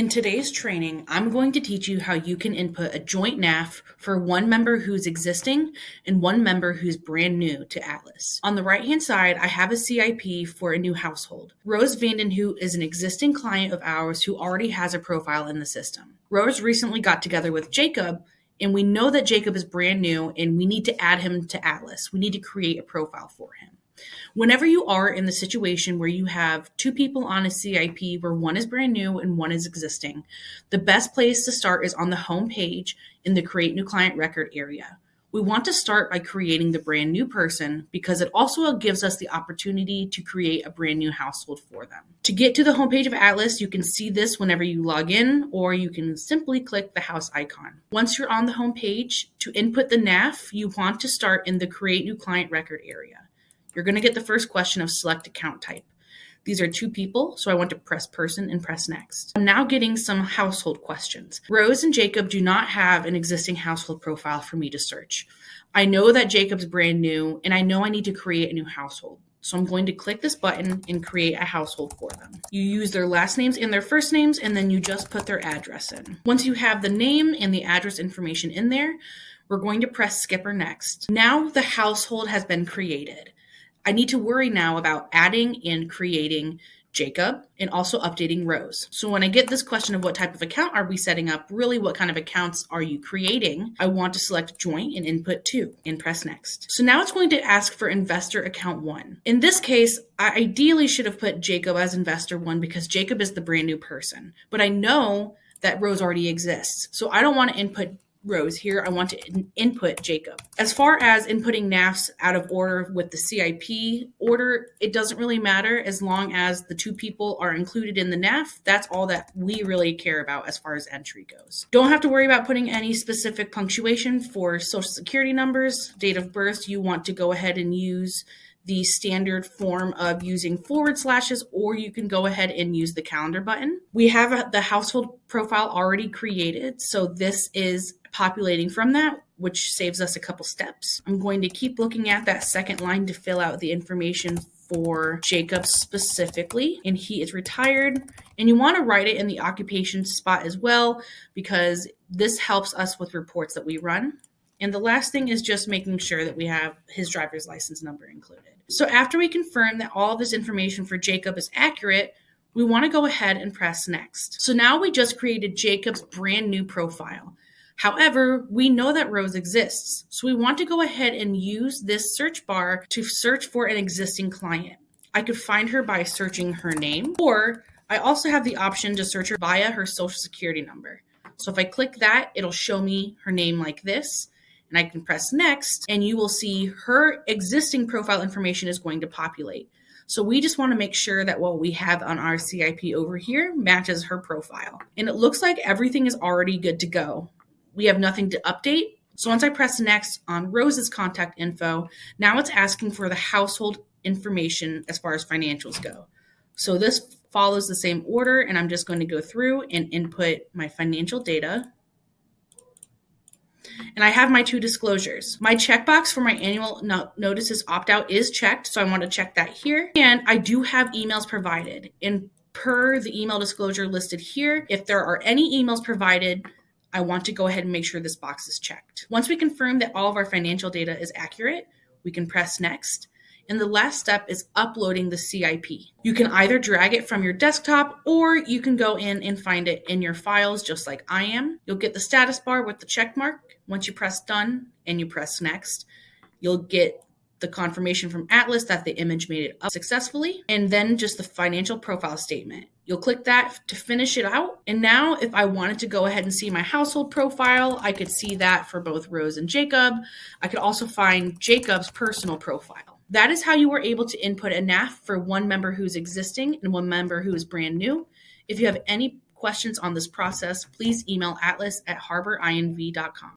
In today's training, I'm going to teach you how you can input a joint NAF for one member who's existing and one member who's brand new to Atlas. On the right-hand side, I have a CIP for a new household. Rose Vandenhout is an existing client of ours who already has a profile in the system. Rose recently got together with Jacob, and we know that Jacob is brand new and we need to add him to Atlas. We need to create a profile for him. Whenever you are in the situation where you have two people on a CIP where one is brand new and one is existing, the best place to start is on the home page in the Create New Client Record area. We want to start by creating the brand new person because it also gives us the opportunity to create a brand new household for them. To get to the homepage of Atlas, you can see this whenever you log in, or you can simply click the house icon. Once you're on the homepage, to input the NAF, you want to start in the Create New Client Record area. You're going to get the first question of select account type. These are two people, so I want to press person and press next. I'm now getting some household questions. Rose and Jacob do not have an existing household profile for me to search. I know that Jacob's brand new, and I know I need to create a new household. So I'm going to click this button and create a household for them. You use their last names and their first names, and then you just put their address in. Once you have the name and the address information in there, we're going to press skip or next. Now the household has been created. I need to worry now about adding and creating Jacob and also updating Rose. So when I get this question of what type of account are we setting up, really what kind of accounts are you creating, I want to select joint and input 2 and press next. So now it's going to ask for investor account 1. In this case, I ideally should have put Jacob as investor 1 because Jacob is the brand new person, but I know that Rose already exists. So I don't want to input Rose here. I want to input Jacob. As far as inputting NAFs out of order with the CIP order, it doesn't really matter as long as the two people are included in the NAF. That's all that we really care about as far as entry goes. Don't have to worry about putting any specific punctuation for social security numbers, date of birth. You want to go ahead and use the standard form of using forward slashes, or you can go ahead and use the calendar button. We have the household profile already created, so this is populating from that, which saves us a couple steps. I'm going to keep looking at that second line to fill out the information for Jacob specifically, and he is retired, and you want to write it in the occupation spot as well because this helps us with reports that we run. And the last thing is just making sure that we have his driver's license number included. So after we confirm that all of this information for Jacob is accurate, we want to go ahead and press next. So now we just created Jacob's brand new profile. However, we know that Rose exists, so we want to go ahead and use this search bar to search for an existing client. I could find her by searching her name, or I also have the option to search her via her social security number. So if I click that, it'll show me her name like this, and I can press next, and you will see her existing profile information is going to populate. So we just want to make sure that what we have on our CIP over here matches her profile. And it looks like everything is already good to go. We have nothing to update. So once I press next on Rose's contact info, now it's asking for the household information as far as financials go. So this follows the same order, and I'm just going to go through and input my financial data. And I have my two disclosures. My checkbox for my annual notices opt-out is checked, so I want to check that here. And I do have emails provided. And per the email disclosure listed here, if there are any emails provided, I want to go ahead and make sure this box is checked. Once we confirm that all of our financial data is accurate, we can press next. And the last step is uploading the CIP. You can either drag it from your desktop or you can go in and find it in your files just like I am. You'll get the status bar with the check mark. Once you press done and you press next, you'll get the confirmation from Atlas that the image made it up successfully, and then just the financial profile statement. You'll click that to finish it out. And now if I wanted to go ahead and see my household profile, I could see that for both Rose and Jacob. I could also find Jacob's personal profile. That is how you were able to input a NAF for one member who's existing and one member who is brand new. If you have any questions on this process, please email atlas@harborinv.com.